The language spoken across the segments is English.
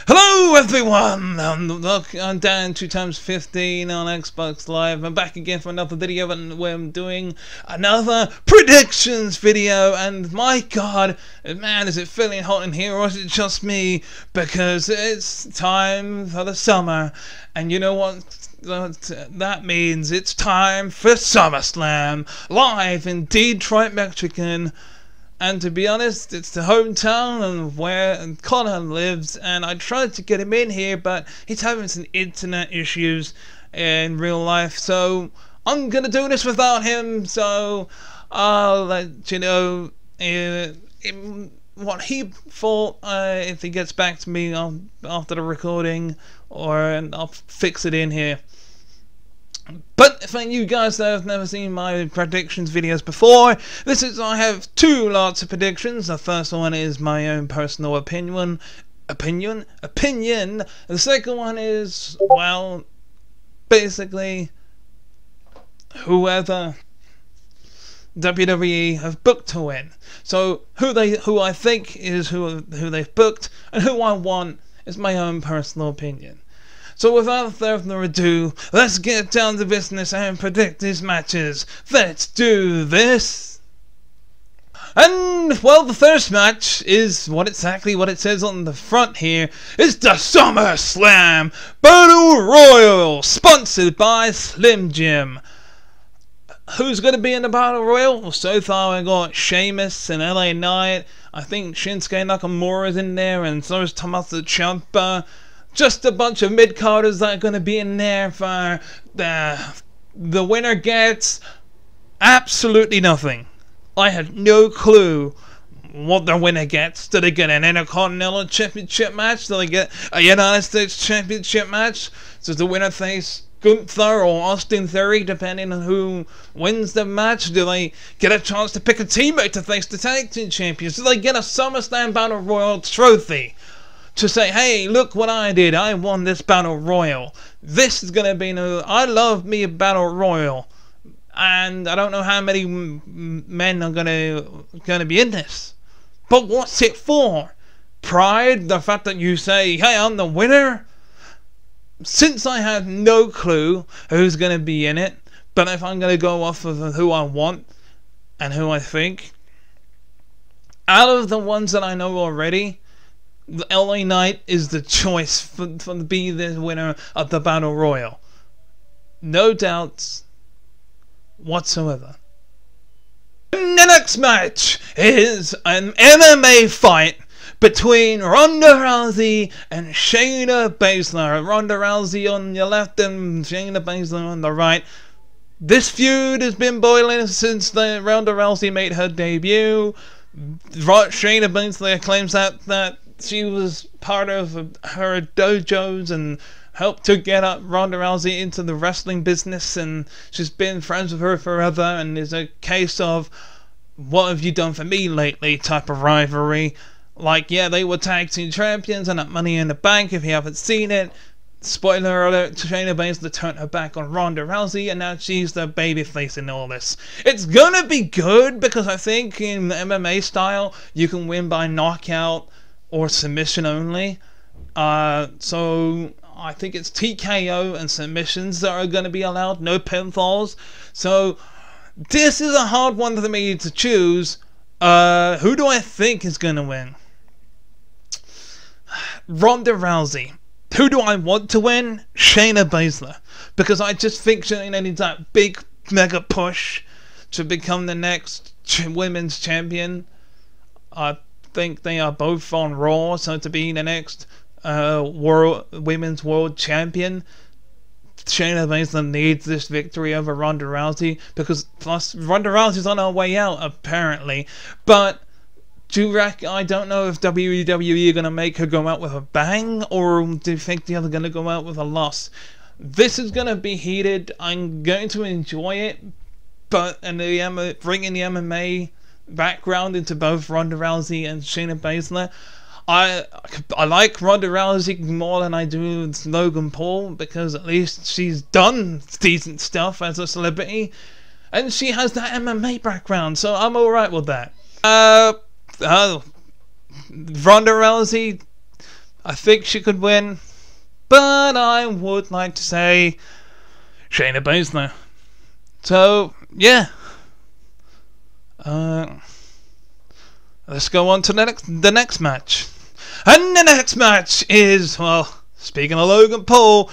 Hello everyone, I'm Dan 2x15 on Xbox Live. I'm back again for another video where I'm doing another predictions video, and my god, man, is it feeling hot in here, or is it just me? Because it's time for the summer, and you know what that means? It's time for Summerslam, live in Detroit, Michigan. And to be honest, it's the hometown of where Connor lives, and I tried to get him in here, but he's having some internet issues in real life, so I'm gonna do this without him. So I'll let you know what he thought if he gets back to me after the recording, or I'll fix it in here. But for you guys that have never seen my predictions videos before, I have two lots of predictions. The first one is my own personal opinion. The second one is, well, basically whoever WWE have booked to win. So who I think is who they've booked, and who I want is my own personal opinion. So without further ado, let's get down to business and predict these matches. Let's do this! And, well, the first match is exactly what it says on the front here. It's the SummerSlam Battle Royal, sponsored by Slim Jim. Who's going to be in the Battle Royal? Well, so far I got Sheamus and LA Knight. I think Shinsuke Nakamura's in there, and so is Tommaso Ciampa. Just a bunch of mid-carders that are going to be in there for the winner gets absolutely nothing. I had no clue what the winner gets. Do they get an Intercontinental Championship match? Do they get a United States Championship match? Does the winner face Gunther or Austin Theory, depending on who wins the match? Do they get a chance to pick a teammate to face the Tag Team Champions? Do they get a SummerSlam Battle Royal trophy to say, hey, look what I did, I won this Battle Royal? This is going to be I love me a Battle Royal, and I don't know how many men are going to be in this. But what's it for? Pride? The fact that you say, hey, I'm the winner? Since I have no clue who's going to be in it, but if I'm going to go off of who I want and who I think, out of the ones that I know already, the LA Knight is the choice for to be the winner of the Battle Royal. No doubts whatsoever. And the next match is an MMA fight between Ronda Rousey and Shayna Baszler. Ronda Rousey on your left and Shayna Baszler on the right. This feud has been boiling since Ronda Rousey made her debut. Shayna Baszler claims that she was part of her dojos and helped to get up Ronda Rousey into the wrestling business, and she's been friends with her forever, and there's a case of what have you done for me lately type of rivalry. Like, yeah, they were tag team champions and at Money in the Bank. If you haven't seen it, spoiler alert, Shayna Baszler turned her back on Ronda Rousey, and now she's the babyface in all this. It's gonna be good, because I think in the MMA style you can win by knockout or submission only. So I think it's TKO and submissions that are going to be allowed, no pinfalls. So this is a hard one for me to choose. Who do I think is going to win? Ronda Rousey. Who do I want to win? Shayna Baszler. Because I just think Shayna needs that big mega push to become the next women's champion. I think they are both on Raw, so to be the next women's world champion, Shayna Baszler needs this victory over Ronda Rousey, because plus Ronda Rousey's on her way out apparently. But I don't know if WWE are going to make her go out with a bang, or do you think they're going to go out with a loss? This is going to be heated. I'm going to enjoy it, but bringing the MMA background into both Ronda Rousey and Shayna Baszler, I like Ronda Rousey more than I do Logan Paul, because at least she's done decent stuff as a celebrity, and she has that MMA background, so I'm alright with that. Ronda Rousey, I think she could win, but I would like to say Shayna Baszler. So yeah, let's go on to the next match. And the next match is, well, speaking of Logan Paul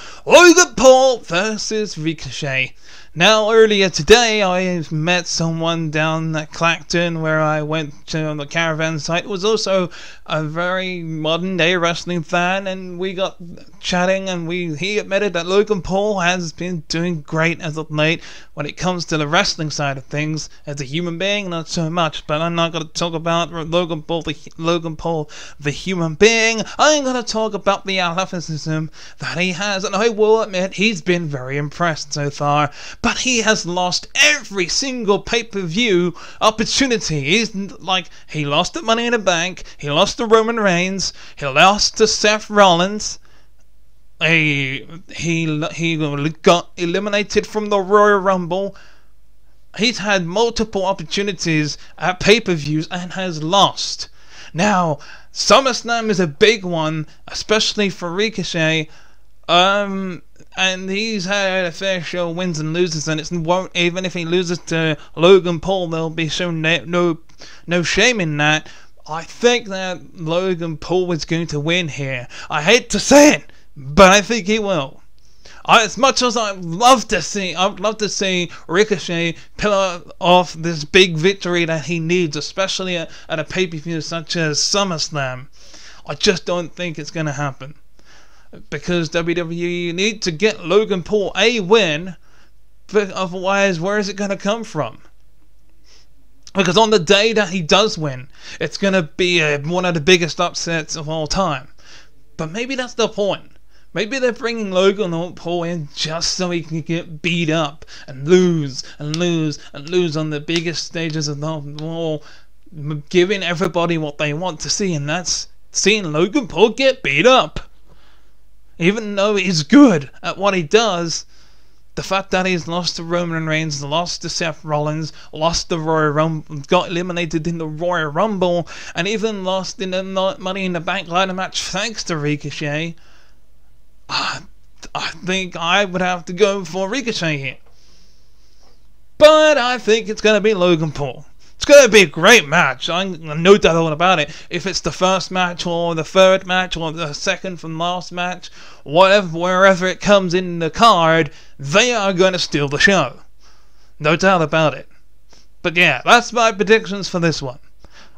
versus Ricochet. Now, earlier today, I met someone down at Clacton where I went to the caravan site. It was also a very modern day wrestling fan, and we got chatting, and he admitted that Logan Paul has been doing great as of late when it comes to the wrestling side of things. As a human being, not so much, but I'm not going to talk about Logan Paul the human being. I'm going to talk about the athleticism that he has, and I will admit he's been very impressed so far. But he has lost every single pay-per-view opportunity. He lost the Money in the Bank, he lost to Roman Reigns, he lost to Seth Rollins, he got eliminated from the Royal Rumble. He's had multiple opportunities at pay-per-views and has lost. Now, SummerSlam is a big one, especially for Ricochet. And he's had a fair share of wins and losses, and even if he loses to Logan Paul, there'll be no shame in that. I think that Logan Paul is going to win here. I hate to say it, but I think he will. As much as I'd love to see Ricochet pull off this big victory that he needs, especially at a pay-per-view such as SummerSlam, I just don't think it's going to happen. Because WWE need to get Logan Paul a win, but otherwise, where is it going to come from? Because on the day that he does win, it's going to be one of the biggest upsets of all time. But maybe that's the point. Maybe they're bringing Logan Paul in just so he can get beat up and lose on the biggest stages of the wall, giving everybody what they want to see, and that's seeing Logan Paul get beat up. Even though he's good at what he does, the fact that he's lost to Roman Reigns, lost to Seth Rollins, lost the Royal Rumble, got eliminated in the Royal Rumble, and even lost in the Money in the Bank ladder match thanks to Ricochet, I think I would have to go for Ricochet here. But I think it's going to be Logan Paul. It's going to be a great match, no doubt about it. If it's the first match or the third match or the second from last match, wherever it comes in the card, they are going to steal the show. No doubt about it. But yeah, that's my predictions for this one.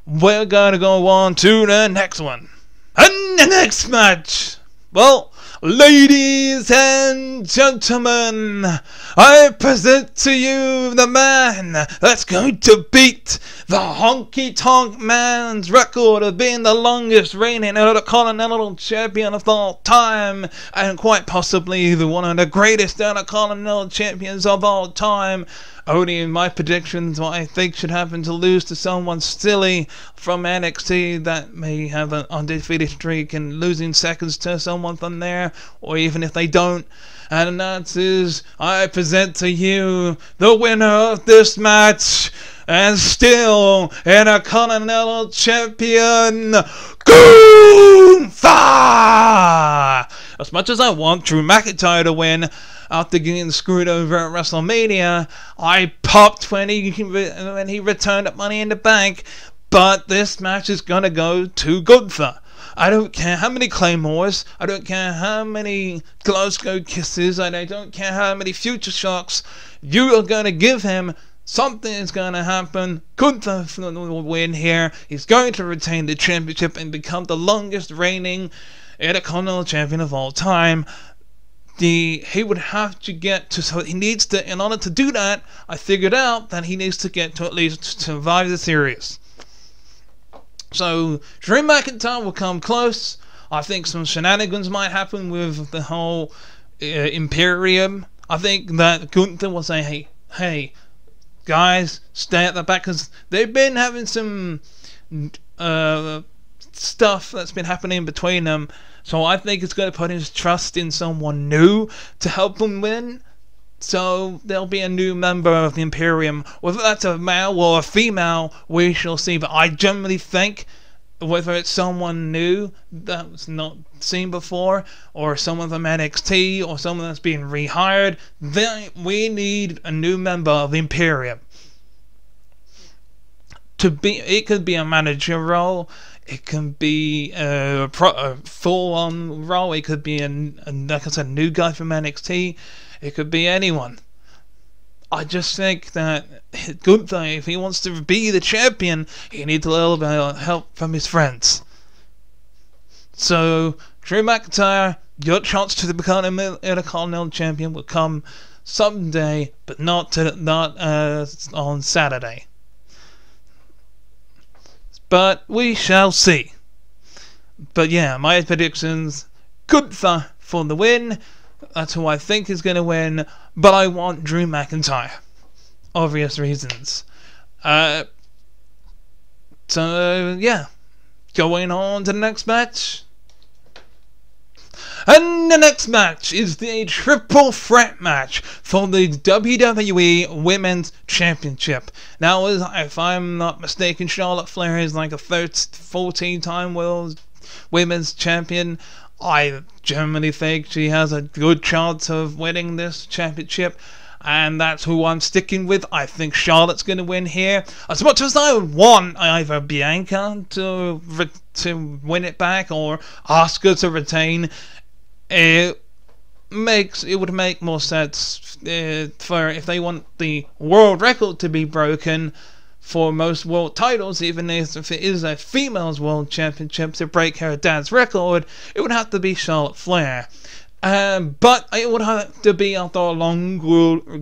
We're going to go on to the next one. And the next match, well, ladies and gentlemen, I present to you the man that's going to beat the Honky Tonk Man's record of being the longest reigning Intercontinental Champion of all time, and quite possibly one of the greatest Intercontinental Champions of all time. Only in my predictions what I think should happen to lose to someone silly from NXT that may have an undefeated streak and losing seconds to someone from there, or even if they don't. And that is, I present to you the winner of this match, and still Intercontinental Champion, Gunther! As much as I want Drew McIntyre to win, after getting screwed over at WrestleMania, I popped when he returned at Money in the Bank, but this match is gonna go to Gunther. I don't care how many Claymores, I don't care how many Glasgow Kisses, and I don't care how many Future Shocks you are gonna give him. Something is going to happen. Gunther will win here. He's going to retain the championship and become the longest reigning Intercontinental Champion of all time. He would have to get to, so he needs to, in order to do that, I figured out that he needs to get to at least survive the series. So Drew McIntyre will come close. I think some shenanigans might happen with the whole Imperium. I think that Gunther will say, hey, guys, stay at the back, because they've been having some stuff that's been happening between them. So I think it's going to put his trust in someone new to help him win. So there'll be a new member of the Imperium. Whether that's a male or a female, we shall see. But I generally think whether it's someone new that was not seen before, or someone from NXT, or someone that's being rehired, then we need a new member of the Imperium. It could be a manager role, it can be a full-on role, it could be like I said, new guy from NXT, it could be anyone. I just think that Gunther, if he wants to be the champion, he needs a little bit of help from his friends. So, Drew McIntyre, your chance to become a Intercontinental Champion will come someday, but not on Saturday. But we shall see. But yeah, my predictions: Gunther for the win. That's who I think is going to win, but I want Drew McIntyre. Obvious reasons. So, yeah. Going on to the next match. And the next match is the triple threat match for the WWE Women's Championship. Now, if I'm not mistaken, Charlotte Flair is like a 14-time World Women's Champion. I generally think she has a good chance of winning this championship, and that's who I'm sticking with. I think Charlotte's going to win here. As much as I would want either Bianca to win it back or Asuka to retain, it would make more sense for if they want the world record to be broken for most world titles, even if it is a female's world championship, to break her dad's record, it would have to be Charlotte Flair. But it would have to be after a long,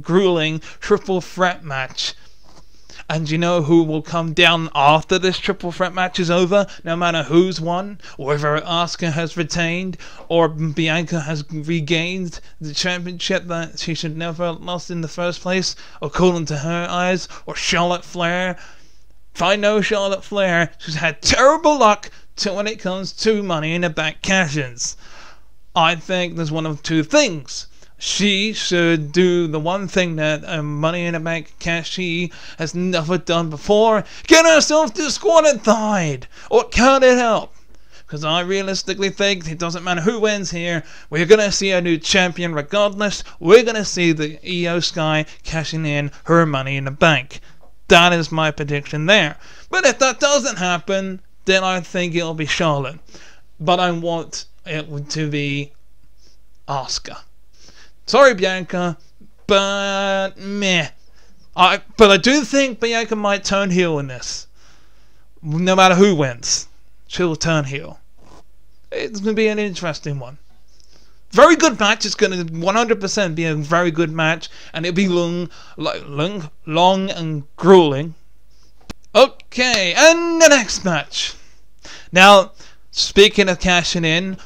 grueling triple threat match. And you know who will come down after this triple threat match is over? No matter who's won, or whether Asuka has retained, or Bianca has regained the championship that she should never have lost in the first place, according to her eyes, or Charlotte Flair. If I know Charlotte Flair, she's had terrible luck when it comes to Money in the Bank cash-ins. I think there's one of two things. She should do the one thing that a Money in the Bank cashier has never done before: get herself disqualified, or cut it out. Because I realistically think it doesn't matter who wins here, we're going to see a new champion regardless. We're going to see the Io Sky cashing in her Money in the Bank. That is my prediction there. But if that doesn't happen, then I think it'll be Charlotte. But I want it to be Asuka. Sorry, Bianca, but meh. But I do think Bianca might turn heel in this. No matter who wins, she'll turn heel. It's going to be an interesting one. Very good match. It's going to 100% be a very good match, and it'll be long and grueling. Okay, and the next match. Now, speaking of cashing in,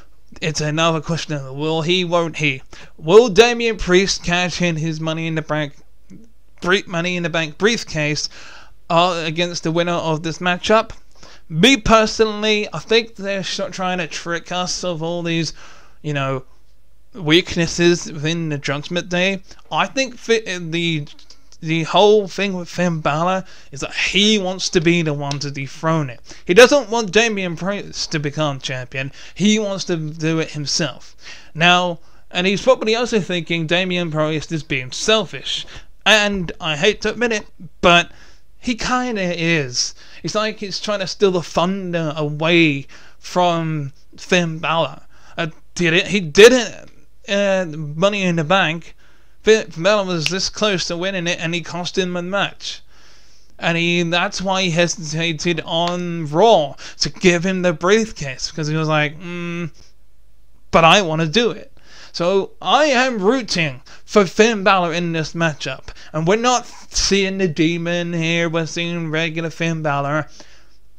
it's another question of will he, won't he? Will Damian Priest cash in his Money in the Bank briefcase against the winner of this matchup? Me personally, I think they're trying to trick us of all these, weaknesses within the Judgment Day. I think the whole thing with Finn Balor is that he wants to be the one to dethrone it. He doesn't want Damian Priest to become champion. He wants to do it himself. Now, and he's probably also thinking Damian Priest is being selfish. And I hate to admit it, but he kind of is. It's like he's trying to steal the thunder away from Finn Balor. He did it Money in the Bank. Finn Balor was this close to winning it, and he cost him a match. And that's why he hesitated on Raw to give him the briefcase, because he was like, but I want to do it. So I am rooting for Finn Balor in this matchup. And we're not seeing the Demon here, we're seeing regular Finn Balor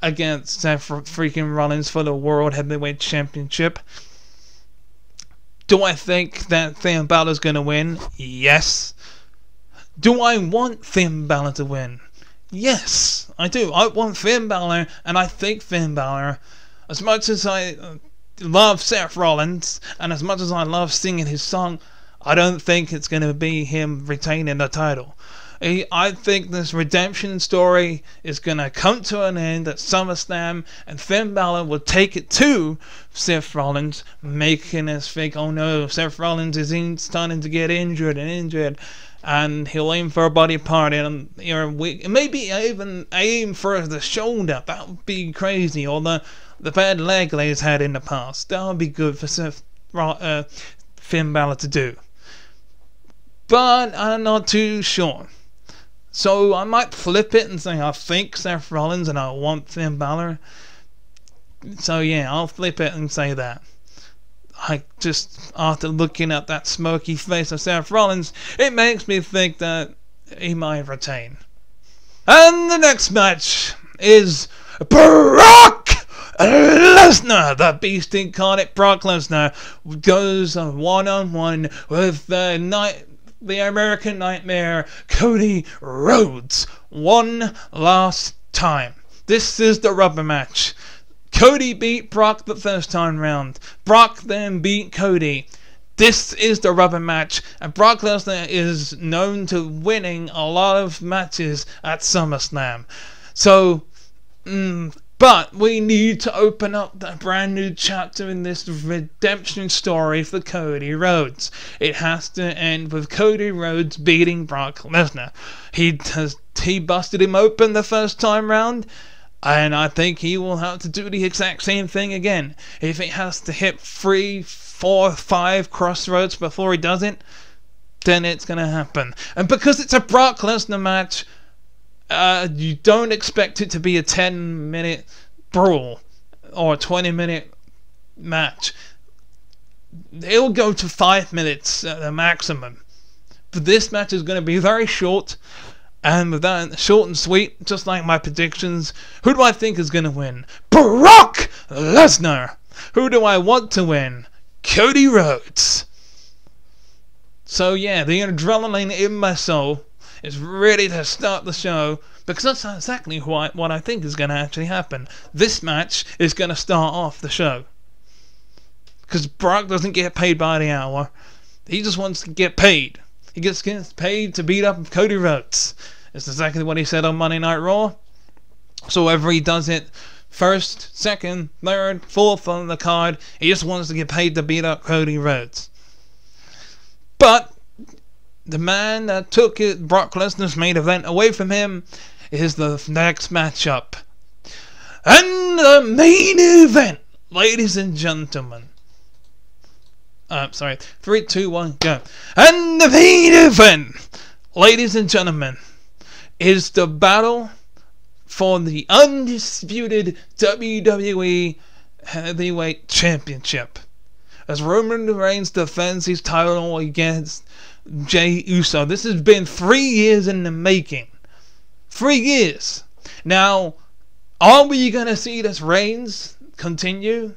against Seth freaking Rollins for the World Heavyweight Championship. Do I think that Finn Balor's going to win? Yes. Do I want Finn Balor to win? Yes, I do. I want Finn Balor, and I think Finn Balor, as much as I love Seth Rollins, and as much as I love singing his song, I don't think it's going to be him retaining the title. I think this redemption story is going to come to an end at SummerSlam, and Finn Balor will take it to Seth Rollins, making us think, oh no, Seth Rollins is starting to get injured, and he'll aim for a body part, and maybe even aim for the shoulder. That would be crazy, or the bad leg he's had in the past. That would be good for Finn Balor to do. But I'm not too sure. So I might flip it and say I think Seth Rollins and I want Finn Balor. So yeah, I'll flip it and say that. I just, after looking at that smoky face of Seth Rollins, it makes me think that he might retain. And the next match is Brock Lesnar. The Beast incarnate Brock Lesnar goes one-on-one with the American Nightmare, Cody Rhodes, one last time. This is the rubber match. Cody beat Brock the first time round. Brock then beat Cody. This is the rubber match, and Brock Lesnar is known to winning a lot of matches at SummerSlam. So, but we need to open up a brand new chapter in this redemption story for Cody Rhodes. It has to end with Cody Rhodes beating Brock Lesnar. He busted him open the first time round, and I think he will have to do the exact same thing again. If it has to hit 3, 4, 5 crossroads before he does it, then it's going to happen. And because it's a Brock Lesnar match, you don't expect it to be a 10-minute brawl or a 20-minute match. It'll go to 5 minutes at the maximum. But this match is going to be very short, and with that, short and sweet, just like my predictions. Who do I think is going to win? Brock Lesnar! Who do I want to win? Cody Rhodes! So yeah, the adrenaline in my soul is ready to start the show, because that's exactly what I think is going to actually happen. This match is going to start off the show. Because Brock doesn't get paid by the hour. He just wants to get paid. He gets paid to beat up Cody Rhodes. It's exactly what he said on Monday Night Raw. So whether he does it first, second, third, fourth on the card, he just wants to get paid to beat up Cody Rhodes. But the man that took Brock Lesnar's main event away from him is the next matchup. And the main event, ladies and gentlemen. Sorry, 3, 2, 1, go. And the main event, ladies and gentlemen, is the battle for the undisputed WWE Heavyweight Championship, as Roman Reigns defends his title against Jey Uso. This has been 3 years in the making. 3 years. Now, are we going to see this Reigns continue?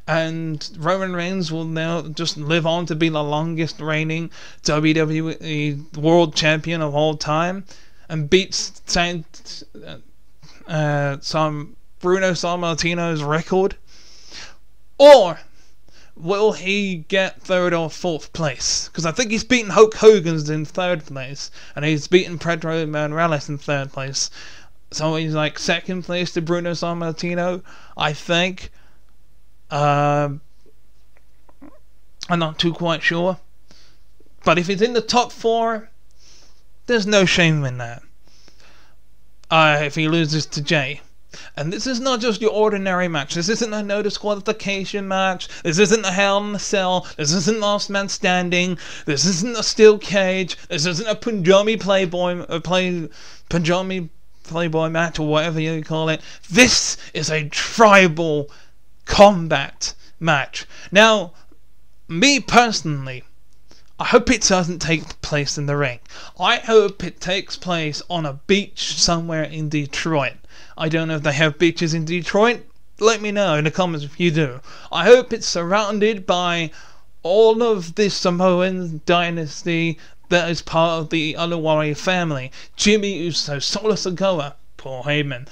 And Roman Reigns will now just live on to be the longest reigning WWE World Champion of all time, and beats Bruno Sammartino's record? Or will he get 3rd or 4th place? Because I think he's beaten Hulk Hogan's in 3rd place, and he's beaten Pedro Morales in 3rd place. So he's like 2nd place to Bruno Sammartino, I think. I'm not too quite sure. But if he's in the top 4, there's no shame in that. If he loses to Jey. And this is not just your ordinary match. This isn't a no disqualification match. This isn't a Hell in a Cell. This isn't Last Man Standing. This isn't a steel cage. This isn't a Punjabi Playboy match, or whatever you call it. This is a tribal combat match. Now, me personally, I hope it doesn't take place in the ring. I hope it takes place on a beach somewhere in Detroit. I don't know if they have beaches in Detroit. Let me know in the comments if you do. I hope it's surrounded by all of the Samoan dynasty that is part of the other Warrior family. Jimmy Uso, Solo Sikoa, Paul Heyman,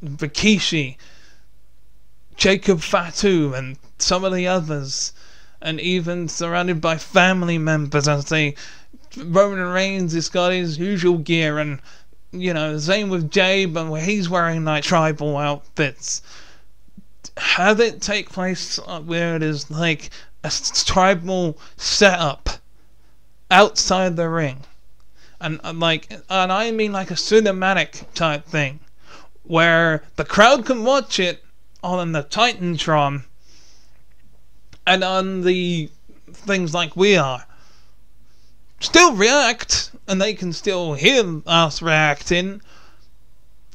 Rikishi, Jacob Fatu, and some of the others, and even surrounded by family members as they Roman Reigns has got his usual gear, and you know, the same with Jay, but where he's wearing like tribal outfits. Have it take place where it is like a tribal setup outside the ring, and I mean like a cinematic type thing, where the crowd can watch it on the Titantron and on the things like we are. Still react, and they can still hear us reacting,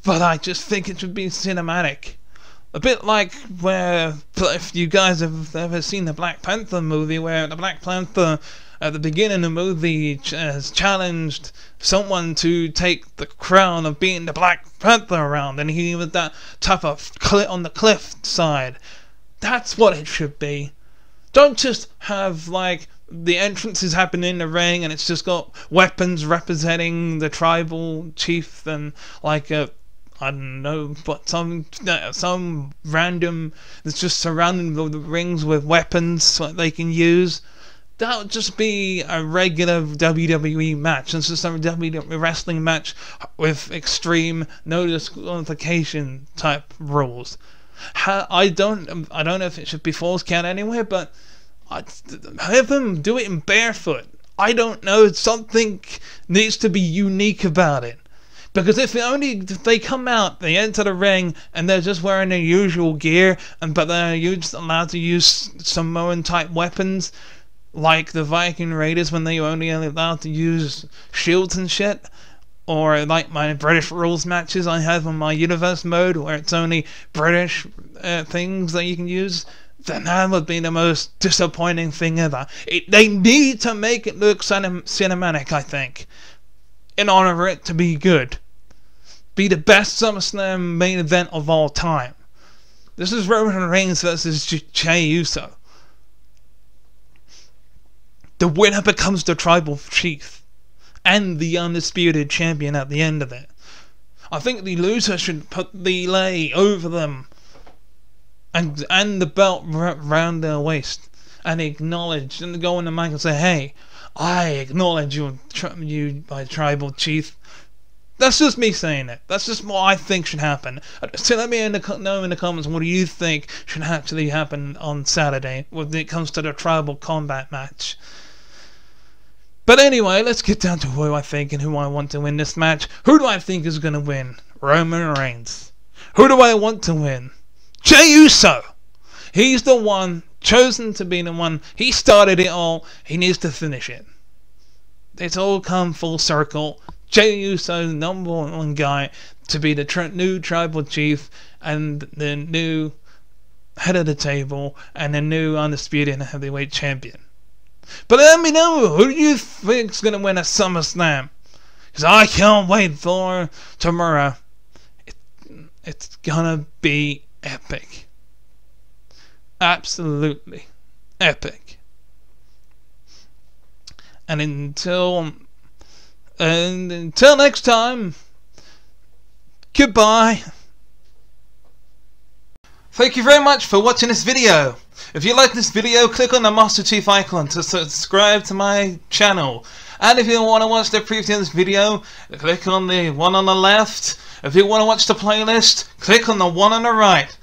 but I just think it should be cinematic. A bit like where, if you guys have ever seen the Black Panther movie, where the Black Panther at the beginning of the movie has challenged someone to take the crown of being the Black Panther around, and he was that type of on the cliff side. That's what it should be. Don't just have like the entrances happen in the ring and it's just got weapons representing the tribal chief and like a, I don't know, but some random that's just surrounding the rings with weapons so they can use. That would just be a regular WWE match. It's just a WWE wrestling match with extreme no disqualification type rules. I don't know if it should be false count anywhere, but have them do it in barefoot. I don't know. Something needs to be unique about it. Because if they come out, they enter the ring, and they're just wearing their usual gear, but they're just allowed to use Samoan type weapons, like the Viking Raiders when they were only allowed to use shields and shit, or like my British rules matches I have on my universe mode, where it's only British things that you can use, then that would be the most disappointing thing ever. They need to make it look cinematic, I think, in order for it to be good. Be the best SummerSlam main event of all time. This is Roman Reigns versus Jey Uso. The winner becomes the tribal chief and the undisputed champion at the end of it. I think the loser should put the lei over them and the belt round their waist and acknowledge and go on the mic and say, "Hey, I acknowledge you, my tribal chief." That's just me saying it. That's just what I think should happen. So let me know in the comments, what do you think should actually happen on Saturday when it comes to the tribal combat match. But anyway, let's get down to who I think and who I want to win this match. Who do I think is going to win? Roman Reigns. Who do I want to win? Jey Uso. He's the one chosen to be the one. He started it all. He needs to finish it. It's all come full circle. Jey Uso, number one guy to be the new tribal chief and the new head of the table and the new undisputed heavyweight champion. But let me know, who do you think's gonna win at SummerSlam? Because I can't wait for tomorrow. It's gonna be epic. Absolutely epic. And until next time, goodbye. Thank you very much for watching this video. If you like this video, click on the Master Chief icon to subscribe to my channel. And if you want to watch the preview of this video, click on the one on the left. If you want to watch the playlist, click on the one on the right.